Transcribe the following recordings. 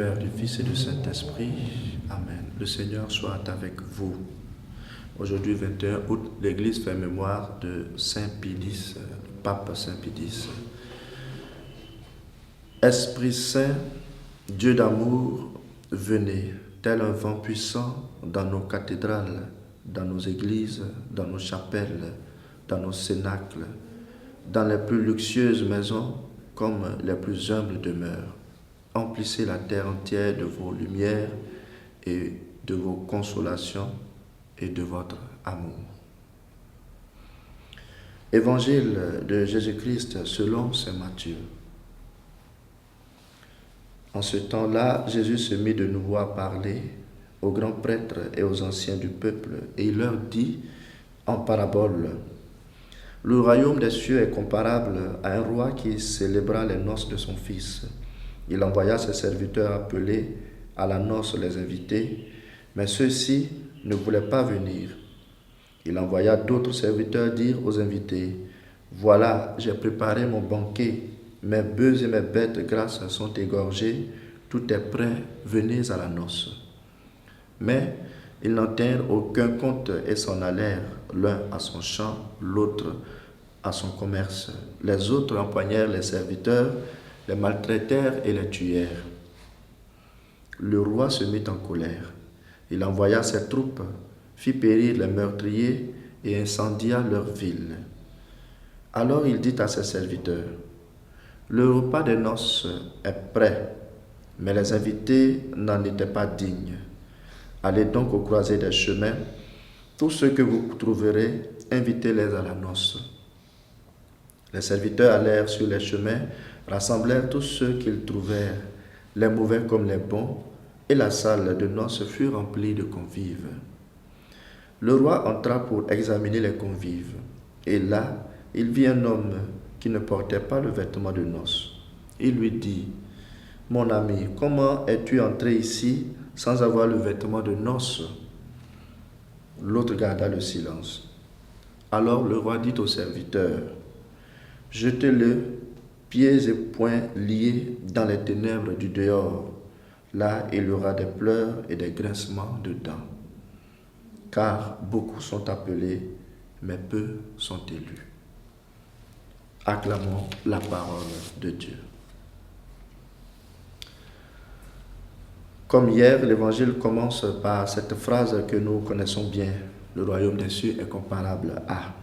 Père, du Fils et du Saint-Esprit. Amen. Le Seigneur soit avec vous. Aujourd'hui, 21 août, l'Église fait mémoire de Saint Pie X, Pape Saint Pie X. Esprit Saint, Dieu d'amour, venez, tel un vent puissant, dans nos cathédrales, dans nos églises, dans nos chapelles, dans nos cénacles, dans les plus luxueuses maisons comme les plus humbles demeures. Emplissez la terre entière de vos lumières et de vos consolations et de votre amour. Évangile de Jésus-Christ selon saint Matthieu. En ce temps-là, Jésus se mit de nouveau à parler aux grands prêtres et aux anciens du peuple, et il leur dit en parabole: le royaume des cieux est comparable à un roi qui célébra les noces de son fils. Il envoya ses serviteurs appeler à la noce les invités, mais ceux-ci ne voulaient pas venir. Il envoya d'autres serviteurs dire aux invités: voilà, j'ai préparé mon banquet, mes bœufs et mes bêtes grasses sont égorgés, tout est prêt, venez à la noce. Mais ils n'en tinrent aucun compte et s'en allèrent, l'un à son champ, l'autre à son commerce. Les autres empoignèrent les serviteurs, les maltraitèrent et les tuèrent. Le roi se mit en colère. Il envoya ses troupes, fit périr les meurtriers et incendia leur ville. Alors il dit à ses serviteurs: le repas des noces est prêt, mais les invités n'en étaient pas dignes. Allez donc aux croisées des chemins, tous ceux que vous trouverez, invitez-les à la noce. Les serviteurs allèrent sur les chemins, rassemblèrent tous ceux qu'ils trouvèrent, les mauvais comme les bons, et la salle de noces fut remplie de convives. Le roi entra pour examiner les convives, et là, il vit un homme qui ne portait pas le vêtement de noces. Il lui dit: mon ami, comment es-tu entré ici sans avoir le vêtement de noces? L'autre garda le silence. Alors le roi dit au serviteur: jetez-le, pieds et poings liés, dans les ténèbres du dehors. Là, il y aura des pleurs et des grincements de dents. Car beaucoup sont appelés, mais peu sont élus. Acclamons la parole de Dieu. Comme hier, l'évangile commence par cette phrase que nous connaissons bien: le royaume des cieux est comparable à.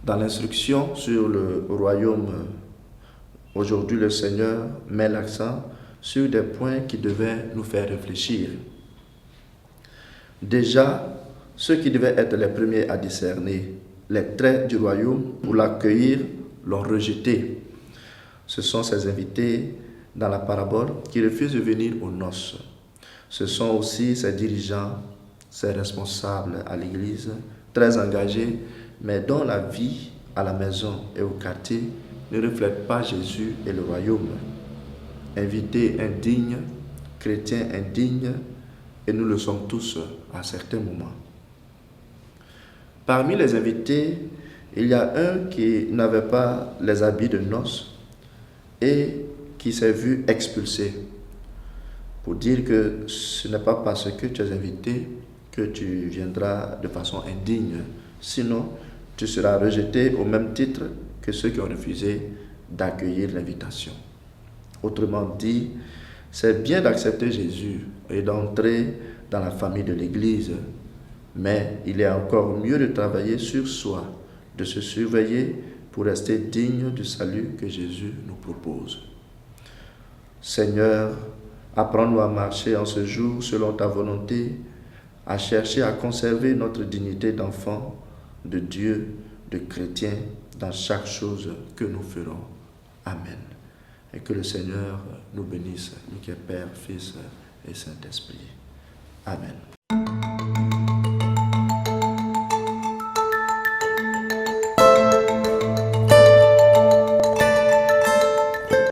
Dans l'instruction sur le royaume, aujourd'hui le Seigneur met l'accent sur des points qui devaient nous faire réfléchir. Déjà, ceux qui devaient être les premiers à discerner les traits du royaume pour l'accueillir l'ont rejeté. Ce sont ces invités dans la parabole qui refusent de venir aux noces. Ce sont aussi ces dirigeants, ces responsables à l'église, très engagés, mais dont la vie à la maison et au quartier ne reflète pas Jésus et le royaume. Invités indignes, chrétiens indignes, et nous le sommes tous à certains moments. Parmi les invités, il y a un qui n'avait pas les habits de noces et qui s'est vu expulsé, pour dire que ce n'est pas parce que tu es invité que tu viendras de façon indigne, sinon tu seras rejeté au même titre que ceux qui ont refusé d'accueillir l'invitation. Autrement dit, c'est bien d'accepter Jésus et d'entrer dans la famille de l'Église, mais il est encore mieux de travailler sur soi, de se surveiller pour rester digne du salut que Jésus nous propose. Seigneur, apprends-nous à marcher en ce jour selon ta volonté, à chercher à conserver notre dignité d'enfant de Dieu, de chrétien, dans chaque chose que nous ferons. Amen. Et que le Seigneur nous bénisse, lui qui est Père, Fils et Saint-Esprit. Amen.